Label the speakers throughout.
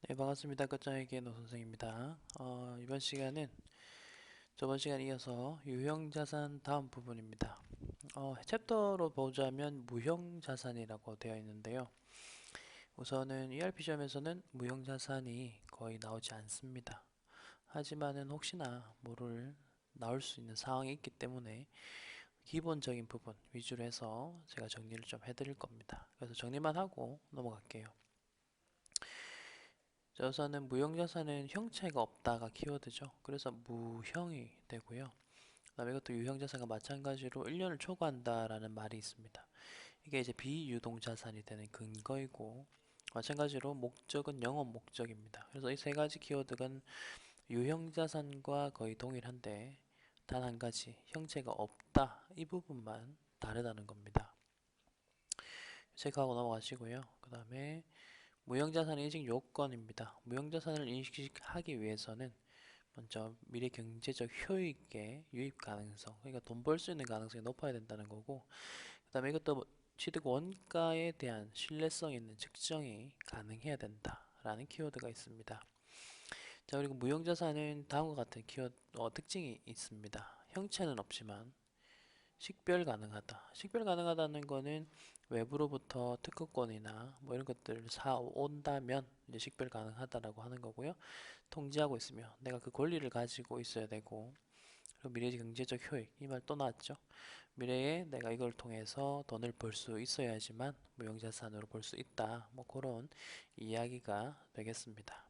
Speaker 1: 네, 반갑습니다. 끝장에게 노선생입니다. 이번 시간은 저번 시간에 이어서 유형자산 다음 부분입니다. 챕터로 보자면 무형자산이라고 되어 있는데요. 우선은 ERP 시험에서는 무형자산이 거의 나오지 않습니다. 하지만은 혹시나 모를 나올 수 있는 상황이 있기 때문에 기본적인 부분 위주로 해서 제가 정리를 좀 해드릴 겁니다. 그래서 정리만 하고 넘어갈게요. 자, 우선은 무형자산은 형체가 없다가 키워드죠. 그래서 무형이 되고요. 그 다음에 이것도 유형자산과 마찬가지로 1년을 초과한다라는 말이 있습니다. 이게 이제 비유동자산이 되는 근거이고, 마찬가지로 목적은 영업 목적입니다. 그래서 이 세 가지 키워드가 유형자산과 거의 동일한데 단 한 가지 형체가 없다, 이 부분만 다르다는 겁니다. 체크하고 넘어가시고요. 그 다음에 무형자산 인식 요건입니다. 무형자산을 인식하기 위해서는 먼저 미래 경제적 효익의 유입 가능성, 그러니까 돈 벌 수 있는 가능성이 높아야 된다는 거고, 그 다음에 이것도 취득 원가에 대한 신뢰성 있는 측정이 가능해야 된다라는 키워드가 있습니다. 자, 그리고 무형자산은 다음과 같은 특징이 있습니다. 형체는 없지만 식별 가능하다. 식별 가능하다는 거는 외부로부터 특허권이나 뭐 이런 것들을 사온다면 이제 식별 가능하다라고 하는 거고요. 통지하고 있으며 내가 그 권리를 가지고 있어야 되고, 그리고 미래 경제적 효익, 이 말 또 나왔죠. 미래에 내가 이걸 통해서 돈을 벌 수 있어야지만 무형자산으로 볼 수 있다. 뭐 그런 이야기가 되겠습니다.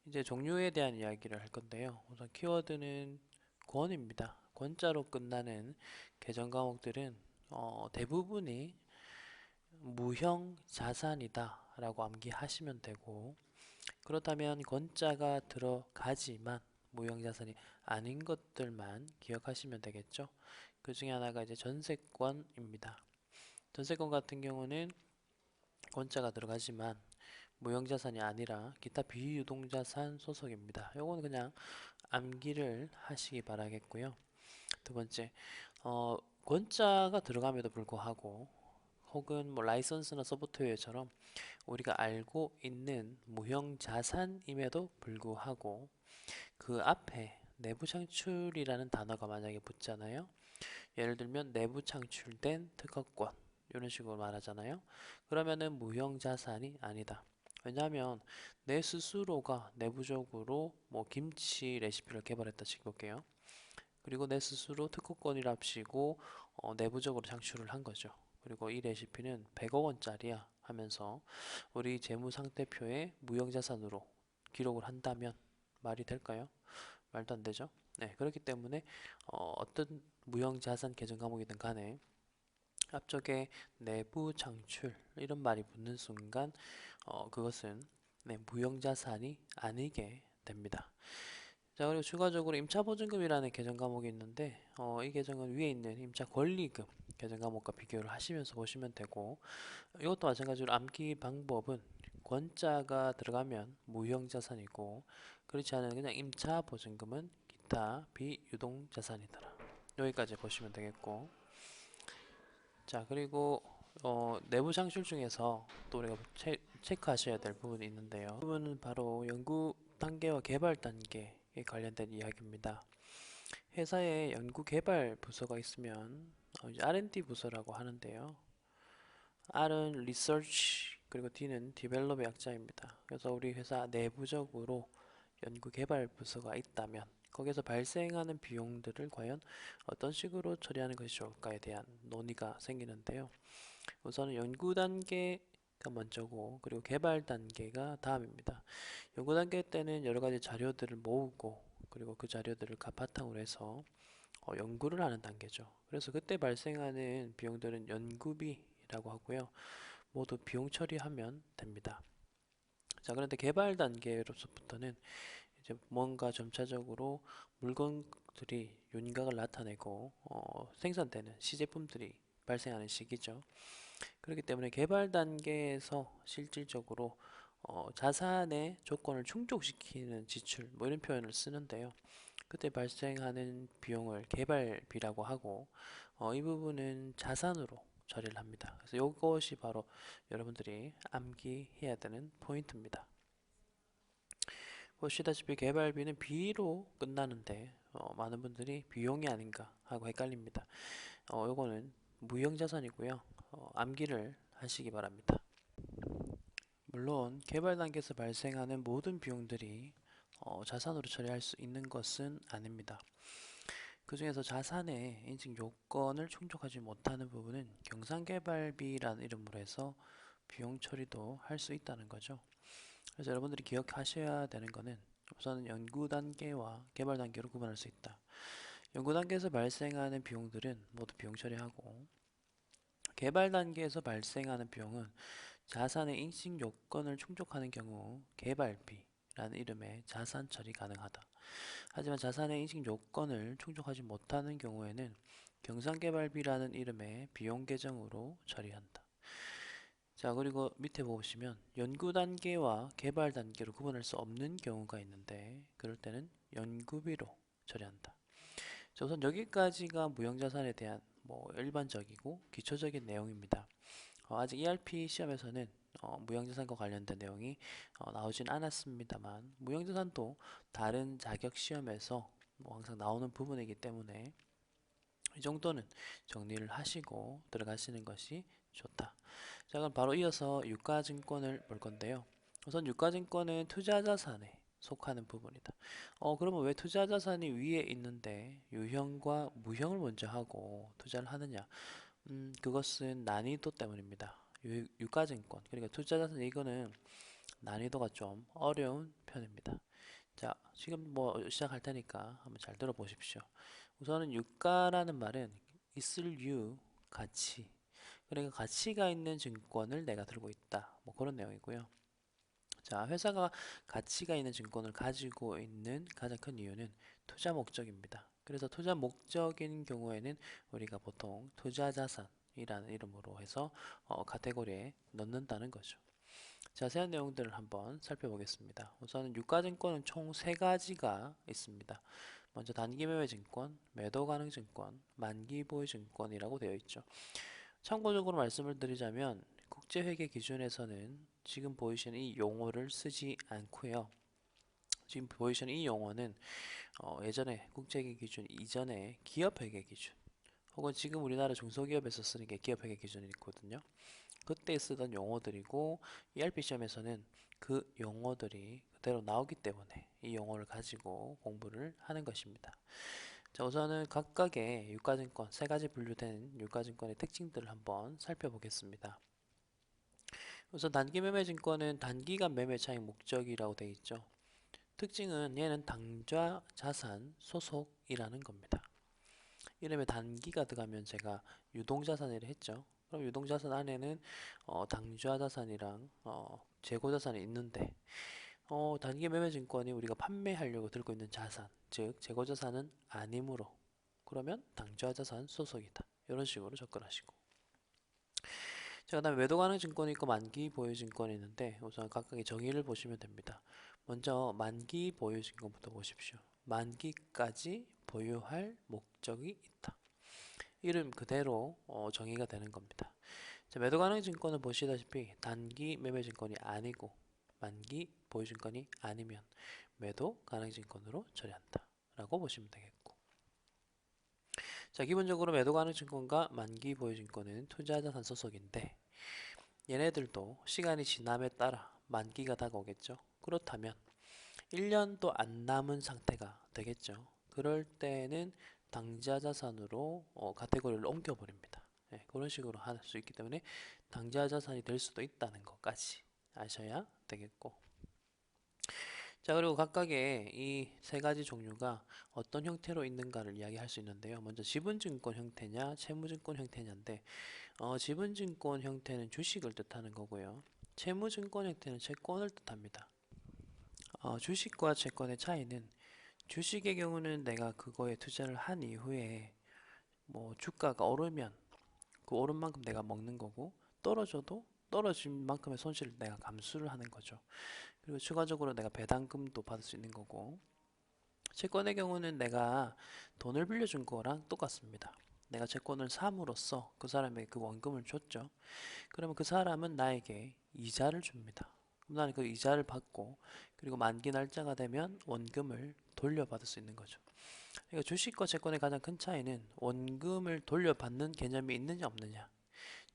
Speaker 1: 이제 종류에 대한 이야기를 할 건데요. 우선 키워드는 권입니다. 권자로 끝나는 계정 과목들은 대부분이 무형 자산이다 라고 암기하시면 되고, 그렇다면 권자가 들어가지만 무형 자산이 아닌 것들만 기억하시면 되겠죠. 그 중에 하나가 이제 전세권입니다. 전세권 같은 경우는 권자가 들어가지만 무형 자산이 아니라 기타 비유동자산 소속입니다. 요거는 그냥 암기를 하시기 바라겠고요. 두 번째, 권자가 들어감에도 불구하고 혹은 뭐 라이선스나 소프트웨어처럼 우리가 알고 있는 무형 자산임에도 불구하고 그 앞에 내부 창출이라는 단어가 만약에 붙잖아요. 예를 들면 내부 창출된 특허권 이런 식으로 말하잖아요. 그러면은 무형 자산이 아니다. 왜냐하면 내 스스로가 내부적으로 뭐 김치 레시피를 개발했다 치볼게요. 그리고 내 스스로 특허권이랍시고 내부적으로 창출을 한 거죠. 그리고 이 레시피는 100억 원짜리야 하면서 우리 재무상태표에 무형자산으로 기록을 한다면 말이 될까요? 말도 안 되죠. 네, 그렇기 때문에 떤 무형자산 계정 과목이든 간에 앞쪽에 내부 창출 이런 말이 붙는 순간 그것은 네, 무형자산이 아니게 됩니다. 자, 그리고 추가적으로 임차보증금이라는 계정 과목이 있는데 이 계정은 위에 있는 임차 권리금 계정 과목과 비교를 하시면서 보시면 되고, 이것도 마찬가지로 암기 방법은 권자가 들어가면 무형자산이고, 그렇지 않은 그냥 임차보증금은 기타 비유동자산이더라. 여기까지 보시면 되겠고, 자, 그리고 내부 창출 중에서 또 우리가 체크하셔야 될 부분이 있는데요. 이 부분은 바로 연구 단계와 개발 단계에 관련된 이야기입니다. 회사에 연구 개발 부서가 있으면 이제 R&D 부서라고 하는데요. R은 Research, 그리고 D는 Develop의 약자입니다. 그래서 우리 회사 내부적으로 연구 개발 부서가 있다면 거기서 발생하는 비용들을 과연 어떤 식으로 처리하는 것이 좋을까에 대한 논의가 생기는데요. 우선은 연구 단계가 먼저고, 그리고 개발 단계가 다음입니다. 연구 단계 때는 여러 가지 자료들을 모으고, 그리고 그 자료들을 바탕으로 해서 연구를 하는 단계죠. 그래서 그때 발생하는 비용들은 연구비라고 하고요. 모두 비용 처리하면 됩니다. 자, 그런데 개발 단계로서부터는 이제 뭔가 점차적으로 물건들이 윤곽을 나타내고 생산되는 시제품들이 발생하는 시기죠. 그렇기 때문에 개발 단계에서 실질적으로 자산의 조건을 충족시키는 지출 뭐 이런 표현을 쓰는데요. 그때 발생하는 비용을 개발비라고 하고 이 부분은 자산으로 처리를 합니다. 그래서 이것이 바로 여러분들이 암기해야 되는 포인트입니다. 보시다시피 개발비는 B로 끝나는데 많은 분들이 비용이 아닌가 하고 헷갈립니다. 요거는 무형자산이고요. 암기를 하시기 바랍니다. 물론 개발 단계에서 발생하는 모든 비용들이 자산으로 처리할 수 있는 것은 아닙니다. 그 중에서 자산의 인증 요건을 충족하지 못하는 부분은 경상개발비라는 이름으로 해서 비용 처리도 할 수 있다는 거죠. 그래서 여러분들이 기억하셔야 되는 거는 우선 연구 단계와 개발 단계로 구분할 수 있다. 연구 단계에서 발생하는 비용들은 모두 비용 처리하고, 개발 단계에서 발생하는 비용은 자산의 인식 요건을 충족하는 경우 개발비라는 이름의 자산 처리 가능하다. 하지만 자산의 인식 요건을 충족하지 못하는 경우에는 경상개발비라는 이름의 비용 계정으로 처리한다. 자, 그리고 밑에 보시면 연구 단계와 개발 단계로 구분할 수 없는 경우가 있는데, 그럴 때는 연구비로 처리한다. 자, 우선 여기까지가 무형자산에 대한 일반적이고 기초적인 내용입니다. 아직 ERP 시험에서는 무형자산과 관련된 내용이 나오진 않았습니다만, 무형자산도 다른 자격 시험에서 항상 나오는 부분이기 때문에 이 정도는 정리를 하시고 들어가시는 것이 좋다. 자, 그럼 바로 이어서 유가증권을 볼 건데요. 우선 유가증권은 투자자산에 속하는 부분이다. 그러면 왜 투자자산이 위에 있는데 유형과 무형을 먼저 하고 투자를 하느냐? 그것은 난이도 때문입니다. 유가증권, 그러니까 투자자산, 이거는 난이도가 좀 어려운 편입니다. 자, 지금 시작할 테니까 한번 잘 들어보십시오. 우선은 유가라는 말은 있을 유, 가치. 그러니까 가치가 있는 증권을 내가 들고 있다. 그런 내용이고요. 자, 회사가 가치가 있는 증권을 가지고 있는 가장 큰 이유는 투자 목적입니다. 그래서 투자 목적인 경우에는 우리가 보통 투자자산이라는 이름으로 해서 카테고리에 넣는다는 거죠. 자세한 내용들을 한번 살펴보겠습니다. 우선 유가증권은 총 3가지가 있습니다. 먼저 단기매매증권, 매도가능증권, 만기보유증권이라고 되어 있죠. 참고적으로 말씀을 드리자면 국제회계 기준에서는 지금 보이시는 이 용어를 쓰지 않고요. 지금 보이시는 이 용어는 예전에 국제회계 기준 이전에 기업회계 기준, 혹은 지금 우리나라 중소기업에서 쓰는 게 기업회계 기준이 있거든요. 그때 쓰던 용어들이고, ERP 시험에서는 그 용어들이 그대로 나오기 때문에 이 용어를 가지고 공부를 하는 것입니다. 자, 우선은 각각의 유가증권, 3가지 분류된 유가증권의 특징들을 한번 살펴보겠습니다. 우선 단기매매증권은 단기간 매매 차익 목적이라고 되어 있죠. 특징은 얘는 당좌 자산 소속이라는 겁니다. 이름에 단기가 들어가면 제가 유동자산이라 했죠. 그럼 유동자산 안에는 당좌 자산이랑 재고 자산이 있는데, 단기 매매 증권이 우리가 판매하려고 들고 있는 자산, 즉 재고 자산은 아니므로, 그러면 당좌 자산 소속이다. 이런 식으로 접근하시고. 자, 그다음에 매도 가능 증권이 있고 만기 보유 증권이 있는데, 우선 각각의 정의를 보시면 됩니다. 먼저 만기 보유 증권부터 보십시오. 만기까지 보유할 목적이 있다. 이름 그대로 정의가 되는 겁니다. 자, 매도 가능 증권은 보시다시피 단기 매매 증권이 아니고 만기 보유 증권이 아니면 매도 가능 증권으로 처리한다 라고 보시면 되겠고, 자, 기본적으로 매도 가능 증권과 만기 보유 증권은 투자자산 소속인데, 얘네들도 시간이 지남에 따라 만기가 다가오겠죠. 그렇다면 1년도 안 남은 상태가 되겠죠. 그럴 때는 당좌 자산으로 카테고리를 옮겨버립니다. 네, 그런 식으로 할 수 있기 때문에 당좌 자산이 될 수도 있다는 것까지 아셔야 되겠고, 자, 그리고 각각의 이 3가지 종류가 어떤 형태로 있는가를 이야기할 수 있는데요. 먼저 지분증권 형태냐 채무증권 형태냐인데, 지분증권 형태는 주식을 뜻하는 거고요. 채무증권 형태는 채권을 뜻합니다. 주식과 채권의 차이는, 주식의 경우는 내가 그거에 투자를 한 이후에 주가가 오르면 그 오른 만큼 내가 먹는 거고, 떨어져도 떨어진 만큼의 손실을 내가 감수를 하는 거죠. 그리고 추가적으로 내가 배당금도 받을 수 있는 거고, 채권의 경우는 내가 돈을 빌려준 거랑 똑같습니다. 내가 채권을 삼으로써 그 사람에게 그 원금을 줬죠. 그러면 그 사람은 나에게 이자를 줍니다. 그럼 나는 그 이자를 받고 그리고 만기 날짜가 되면 원금을 돌려받을 수 있는 거죠. 그러니까 주식과 채권의 가장 큰 차이는 원금을 돌려받는 개념이 있느냐 없느냐.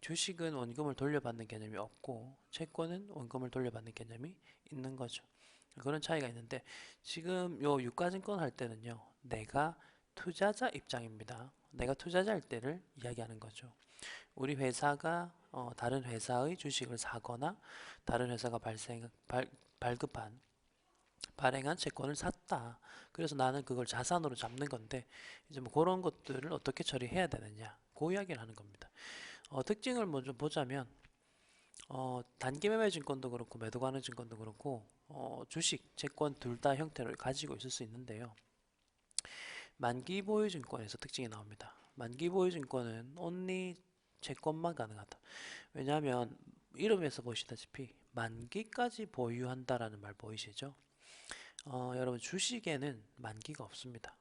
Speaker 1: 주식은 원금을 돌려받는 개념이 없고 채권은 원금을 돌려받는 개념이 있는 거죠. 그런 차이가 있는데 지금 요 유가증권 할 때는요. 내가 투자자 입장입니다. 내가 투자자일 때를 이야기하는 거죠. 우리 회사가 다른 회사의 주식을 사거나 다른 회사가 발급한 발행한 채권을 샀다. 그래서 나는 그걸 자산으로 잡는 건데 이제 뭐 그런 것들을 어떻게 처리해야 되느냐. 그 이야기를 하는 겁니다. 특징을 먼저 보자면 단기 매매 증권도 그렇고 매도 가능 증권도 그렇고 주식, 채권 둘 다 형태를 가지고 있을 수 있는데요. 만기 보유 증권에서 특징이 나옵니다. 만기 보유 증권은 only 채권만 가능하다. 왜냐하면 이름에서 보시다시피 만기까지 보유한다라는 말 보이시죠? 여러분 주식에는 만기가 없습니다.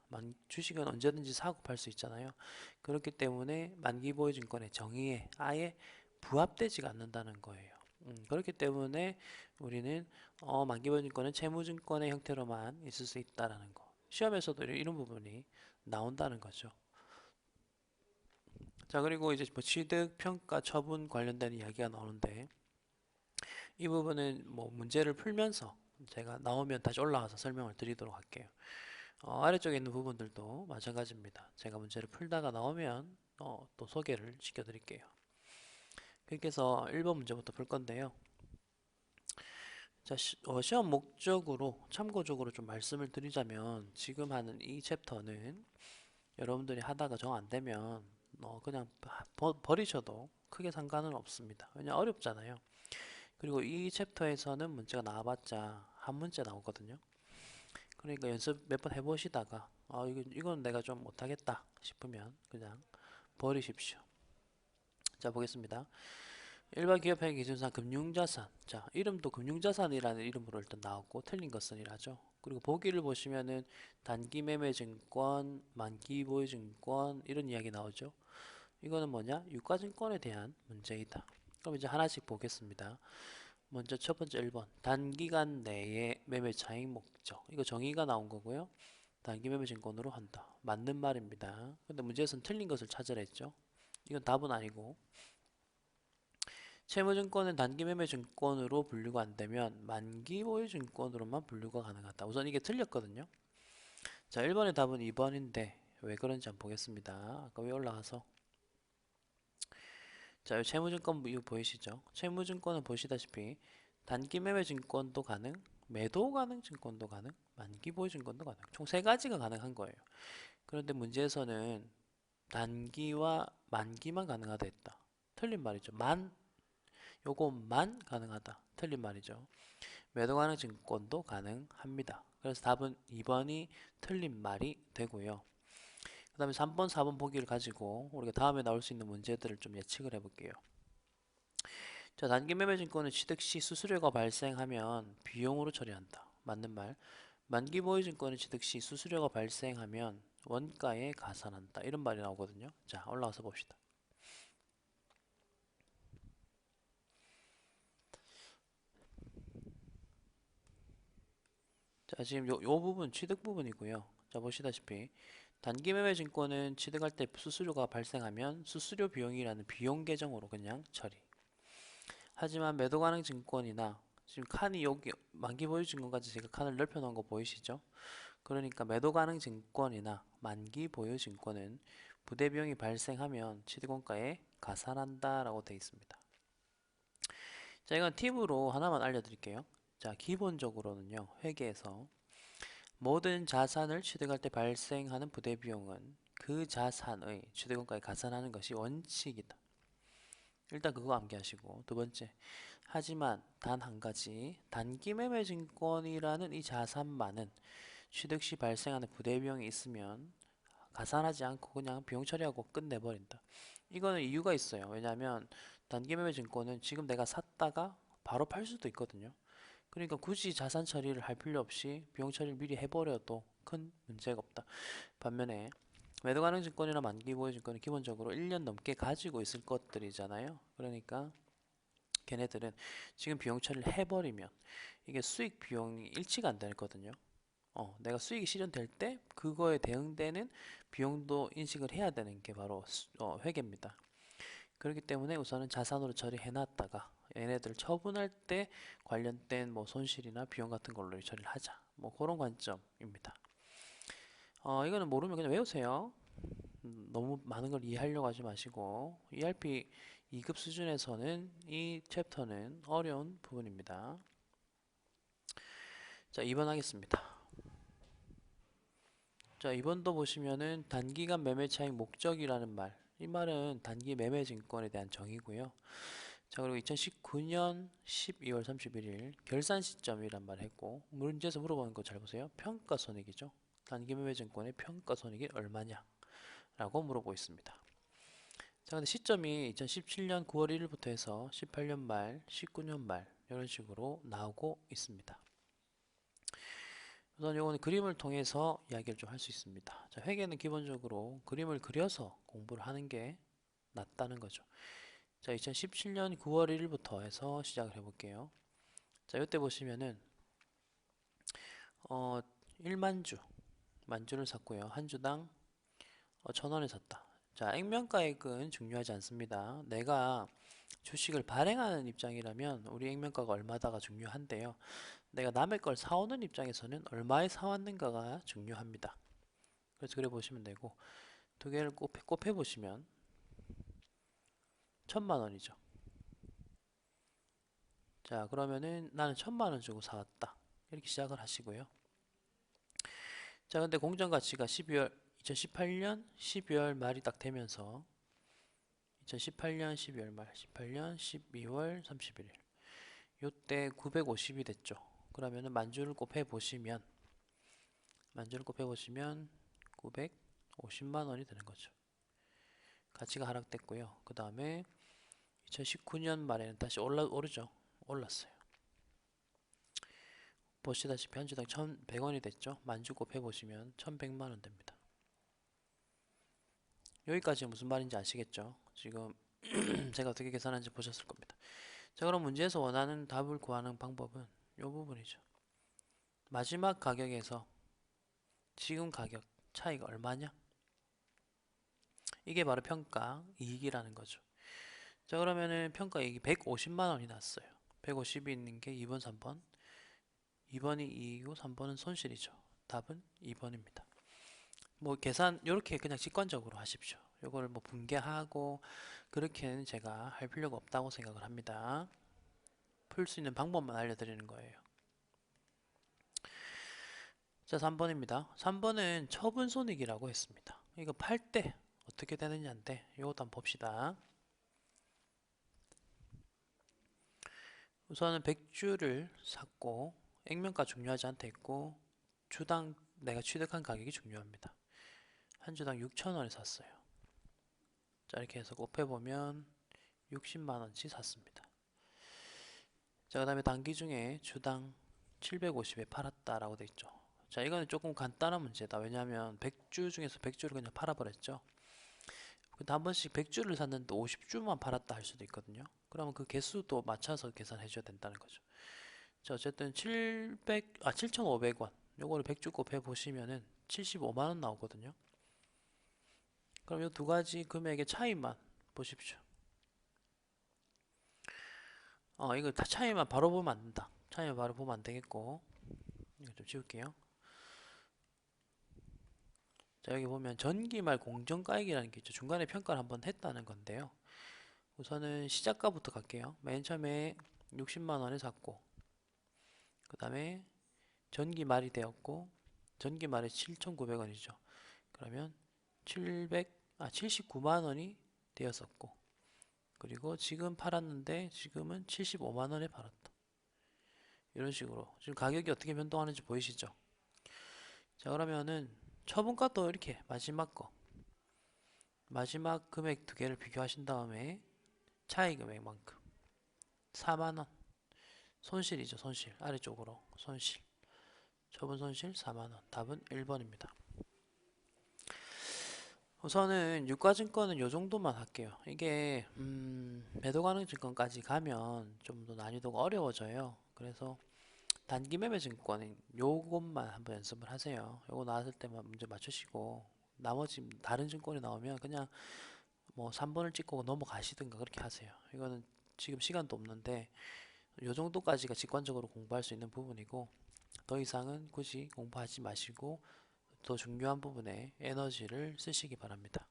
Speaker 1: 주식은 언제든지 사고 팔 수 있잖아요. 그렇기 때문에 만기 보유 증권의 정의에 아예 부합되지가 않는다는 거예요. 그렇기 때문에 우리는 만기 보유 증권은 채무증권의 형태로만 있을 수 있다라는 거. 시험에서도 이런 부분이 나온다는 거죠. 자, 그리고 이제 뭐 취득, 평가, 처분 관련된 이야기가 나오는데 이 부분은 뭐 문제를 풀면서 제가 나오면 다시 올라가서 설명을 드리도록 할게요. 아래쪽에 있는 부분들도 마찬가지입니다. 제가 문제를 풀다가 나오면 또 소개를 시켜드릴게요. 그렇게 해서 1번 문제부터 풀 건데요. 자, 시험 목적으로 참고적으로 좀 말씀을 드리자면 지금 하는 이 챕터는 여러분들이 하다가 정 안 되면 그냥 버리셔도 크게 상관은 없습니다. 왜냐 어렵잖아요. 그리고 이 챕터에서는 문제가 나와봤자 한 문제 나오거든요. 그러니까 연습 몇 번 해보시다가 이건 내가 좀 못하겠다 싶으면 그냥 버리십시오. 자, 보겠습니다. 일반 기업회계 기준상 금융자산. 자, 이름도 금융자산이라는 이름으로 일단 나왔고 틀린 것은 이라죠. 그리고 보기를 보시면은 단기 매매 증권, 만기 보유 증권 이런 이야기 나오죠. 이거는 뭐냐? 유가증권에 대한 문제이다. 그럼 이제 하나씩 보겠습니다. 먼저 첫 번째 1번. 단기간 내에 매매 차익 목적. 이거 정의가 나온 거고요. 단기 매매 증권으로 한다. 맞는 말입니다. 근데 문제에서는 틀린 것을 찾으라 했죠. 이건 답은 아니고. 채무증권은 단기 매매 증권으로 분류가 안 되면 만기 보유 증권으로만 분류가 가능하다. 우선 이게 틀렸거든요. 자, 1번의 답은 2번인데 왜 그런지 한번 보겠습니다. 아까 위에 올라가서 자, 채무증권 이거 보이시죠? 채무증권은 보시다시피 단기 매매 증권도 가능, 매도 가능 증권도 가능, 만기 보유 증권도 가능. 총 세 가지가 가능한 거예요. 그런데 문제에서는 단기와 만기만 가능하다 했다. 틀린 말이죠. 요것만 가능하다. 틀린 말이죠. 매도 가능 증권도 가능합니다. 그래서 답은 2번이 틀린 말이 되고요. 그 다음에 3번, 4번 보기를 가지고 우리가 다음에 나올 수 있는 문제들을 좀 예측을 해볼게요. 자, 단기 매매 증권은 취득 시 수수료가 발생하면 비용으로 처리한다. 맞는 말. 만기 보유 증권은 취득 시 수수료가 발생하면 원가에 가산한다. 이런 말이 나오거든요. 자, 올라와서 봅시다. 자, 지금 요 부분 취득 부분이고요. 자, 보시다시피 단기 매매 증권은 취득할 때 수수료가 발생하면 수수료 비용이라는 비용 계정으로 그냥 처리. 하지만 매도 가능 증권이나 지금 칸이 여기 만기 보유 증권까지 제가 칸을 넓혀 놓은 거 보이시죠? 그러니까 매도 가능 증권이나 만기 보유 증권은 부대 비용이 발생하면 취득원가에 가산한다라고 되어 있습니다. 자, 이건 팁으로 하나만 알려드릴게요. 자, 기본적으로는요, 회계에서 모든 자산을 취득할 때 발생하는 부대 비용은 그 자산의 취득원가에 가산하는 것이 원칙이다. 일단 그거 암기하시고, 두 번째, 하지만 단 한 가지 단기 매매 증권이라는 이 자산만은 취득 시 발생하는 부대 비용이 있으면 가산하지 않고 그냥 비용 처리하고 끝내버린다. 이거는 이유가 있어요. 왜냐하면 단기 매매 증권은 지금 내가 샀다가 바로 팔 수도 있거든요. 그러니까 굳이 자산 처리를 할 필요 없이 비용 처리를 미리 해버려도 큰 문제가 없다. 반면에 매도 가능 증권이나 만기 보유 증권은 기본적으로 1년 넘게 가지고 있을 것들이잖아요. 그러니까 걔네들은 지금 비용 처리를 해버리면 이게 수익 비용이 일치가 안 되거든요. 내가 수익이 실현될 때 그거에 대응되는 비용도 인식을 해야 되는 게 바로 회계입니다. 그렇기 때문에 우선은 자산으로 처리해 놨다가 얘네들 처분할 때 관련된 뭐 손실이나 비용 같은 걸로 처리를 하자. 뭐 그런 관점입니다. 이거는 모르면 그냥 외우세요. 너무 많은 걸 이해하려고 하지 마시고 ERP 2급 수준에서는 이 챕터는 어려운 부분입니다. 자, 2번 하겠습니다. 자, 2번도 보시면은 단기간 매매 차익 목적이라는 말. 이 말은 단기 매매 증권에 대한 정의고요. 자, 그리고 2019년 12월 31일 결산 시점이란 말을 했고, 문제에서 물어보는 거 잘 보세요. 평가손익이죠. 단기 매매 증권의 평가손익이 얼마냐? 라고 물어보고 있습니다. 자, 근데 시점이 2017년 9월 1일부터 해서 18년 말, 19년 말 이런 식으로 나오고 있습니다. 우선 이거는 그림을 통해서 이야기를 좀 할 수 있습니다. 자, 회계는 기본적으로 그림을 그려서 공부를 하는 게 낫다는 거죠. 자, 2017년 9월 1일부터 해서 시작을 해볼게요. 자, 이때 보시면은 1만주, 만주를 샀고요. 한 주당 1,000원에 샀다. 자, 액면가액은 중요하지 않습니다. 내가 주식을 발행하는 입장이라면 우리 액면가가 얼마다가 중요한데요. 내가 남의 걸 사오는 입장에서는 얼마에 사왔는가가 중요합니다. 그래서 그래 보시면 되고 두 개를 곱해 보시면 1,000만원이죠. 자, 그러면은 나는 1,000만원 주고 사왔다. 이렇게 시작을 하시고요. 자, 근데 공정 가치가 2018년 12월 말이 딱 되면서 2018년 12월 말, 18년 12월 31일 요때 950이 됐죠. 그러면은 만주를 곱해 보시면 950만 원이 되는 거죠. 가치가 하락됐고요. 그 다음에 2019년 말에는 다시 오르죠. 올랐어요. 보시다시피 한 주당 1,100원이 됐죠. 만주 곱해 보시면 1,100만 원 됩니다. 여기까지 무슨 말인지 아시겠죠? 지금 제가 어떻게 계산하는지 보셨을 겁니다. 자, 그럼 문제에서 원하는 답을 구하는 방법은 이 부분이죠. 마지막 가격에서 지금 가격 차이가 얼마냐? 이게 바로 평가 이익이라는 거죠. 자, 그러면은 평가 이익이 150만 원이 났어요. 150이 있는 게 2번, 3번. 2번이 이익이고 3번은 손실이죠. 답은 2번입니다. 뭐 계산 이렇게 그냥 직관적으로 하십시오. 요거를 뭐 분개하고 그렇게는 제가 할 필요가 없다고 생각을 합니다. 풀 수 있는 방법만 알려드리는 거예요. 자, 3번입니다. 3번은 처분 손익이라고 했습니다. 이거 팔 때 어떻게 되느냐인데 이것도 한번 봅시다. 우선은 100주를 샀고 액면가 중요하지 않다 했고 주당 내가 취득한 가격이 중요합니다. 한 주당 6,000원에 샀어요. 자, 이렇게 해서 곱해보면 60만원치 샀습니다. 자, 그 다음에 단기 중에 주당 750에 팔았다라고 돼 있죠. 자, 이거는 조금 간단한 문제다. 왜냐하면 100주 중에서 100주를 그냥 팔아버렸죠. 근데 한 번씩 100주를 샀는데 50주만 팔았다 할 수도 있거든요. 그러면 그 개수도 맞춰서 계산해 줘야 된다는 거죠. 자, 어쨌든 7,500원 요거를 100주 곱해 보시면은 75만원 나오거든요. 그럼 이 두 가지 금액의 차이만 보십시오. 이거 다 차이만 바로 보면 안 된다. 차이만 바로 보면 안 되겠고 이거 좀 지울게요. 자, 여기 보면 전기말 공정가액이라는 게 있죠. 중간에 평가를 한번 했다는 건데요. 우선은 시작가부터 갈게요. 맨 처음에 60만원에 샀고 그 다음에 전기말이 되었고 전기말에 7,900원이죠. 그러면 79만원이 되었었고 그리고 지금 팔았는데 지금은 75만원에 팔았다. 이런 식으로 지금 가격이 어떻게 변동하는지 보이시죠? 자, 그러면은 처분가도 이렇게 마지막 금액 두 개를 비교하신 다음에 차이 금액만큼 4만원 손실이죠. 손실 아래쪽으로 손실 처분 손실 4만원 답은 1번입니다. 우선은 유가증권은 요 정도만 할게요. 이게 매도 가능 증권까지 가면 좀 더 난이도가 어려워져요. 그래서 단기 매매 증권은 요것만 한번 연습을 하세요. 요거 나왔을 때만 문제 맞추시고 나머지 다른 증권이 나오면 그냥 뭐 3번을 찍고 넘어가시든가 그렇게 하세요. 이거는 지금 시간도 없는데 요 정도까지가 직관적으로 공부할 수 있는 부분이고 더 이상은 굳이 공부하지 마시고 더 중요한 부분에 에너지를 쓰시기 바랍니다.